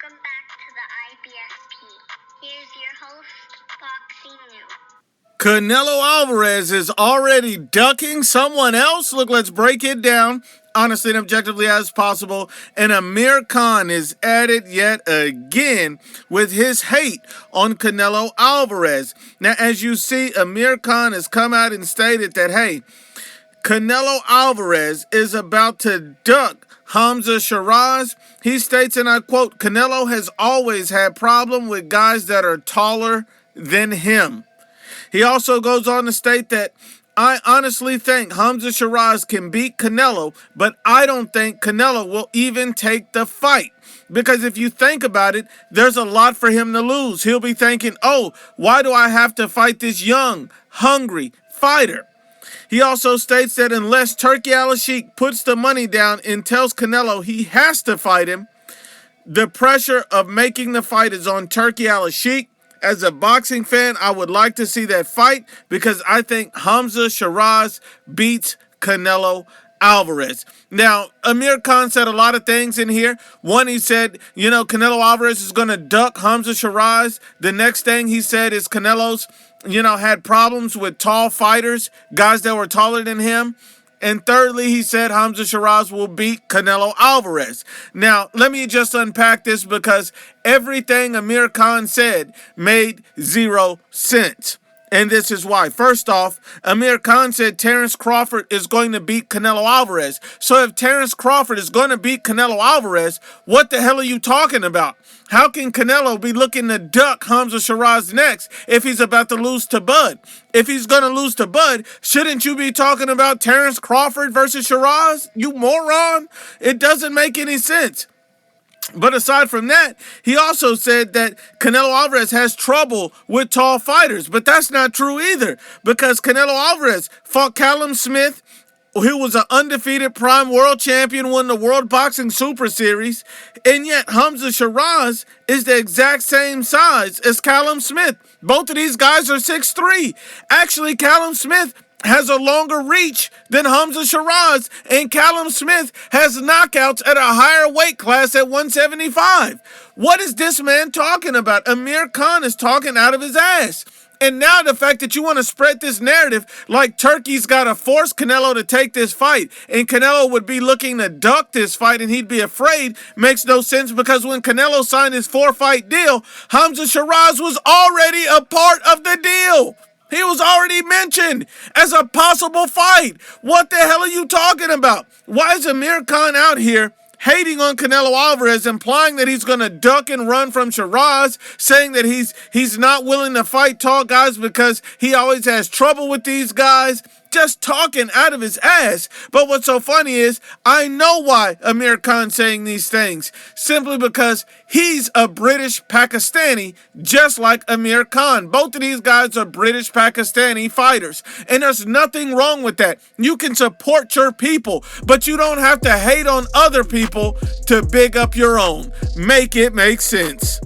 Welcome back to the IBSP. Here's your host, Boxing News. Canelo Alvarez is already ducking someone else? Look, let's break it down honestly and objectively as possible. And Amir Khan is at it yet again with his hate on Canelo Alvarez. Now, as you see, Amir Khan has come out and stated that, hey, Canelo Alvarez is about to duck Hamza Sheeraz. He states, and I quote, Canelo has always had problem with guys that are taller than him. He also goes on to state that I honestly think Hamza Sheeraz can beat Canelo, but I don't think Canelo will even take the fight. Because if you think about it, there's a lot for him to lose. He'll be thinking, oh, why do I have to fight this young, hungry fighter? He also states that unless Turki Al-Sheikh puts the money down and tells Canelo he has to fight him, the pressure of making the fight is on Turki Al-Sheikh. As a boxing fan, I would like to see that fight because I think Hamza Sheeraz beats Canelo Alvarez. Now, Amir Khan said a lot of things in here. One, he said, Canelo Alvarez is going to duck Hamza Sheeraz. The next thing he said is Canelo's, had problems with tall fighters, guys that were taller than him. And thirdly, he said Hamza Sheeraz will beat Canelo Alvarez. Now, let me just unpack this because everything Amir Khan said made zero sense. And this is why. First off, Amir Khan said Terence Crawford is going to beat Canelo Alvarez. So if Terence Crawford is going to beat Canelo Alvarez, what the hell are you talking about? How can Canelo be looking to duck Hamza Sheeraz next if he's about to lose to Bud? If he's going to lose to Bud, shouldn't you be talking about Terence Crawford versus Sheeraz? You moron. It doesn't make any sense. But aside from that, he also said that Canelo Alvarez has trouble with tall fighters. But that's not true either because Canelo Alvarez fought Callum Smith, who was an undefeated prime world champion, won the World Boxing Super Series, and yet Hamza Sheeraz is the exact same size as Callum Smith. Both of these guys are 6'3". Actually, Callum Smith has a longer reach than Hamza Sheeraz, and Callum Smith has knockouts at a higher weight class at 175. What is this man talking about? Amir Khan is talking out of his ass. And now the fact that you want to spread this narrative like Turkey's got to force Canelo to take this fight and Canelo would be looking to duck this fight and he'd be afraid makes no sense because when Canelo signed his 4-fight deal, Hamza Sheeraz was already a part of the deal. He was already mentioned as a possible fight. What the hell are you talking about? Why is Amir Khan out here hating on Canelo Alvarez, implying that he's going to duck and run from Sheeraz, saying that he's not willing to fight tall guys because he always has trouble with these guys? Just talking out of his ass. But what's so funny is I know why Amir Khan's saying these things. Simply because he's a British Pakistani just like Amir Khan. Both of these guys are British Pakistani fighters. And there's nothing wrong with that. You can support your people, but you don't have to hate on other people to big up your own. Make it make sense.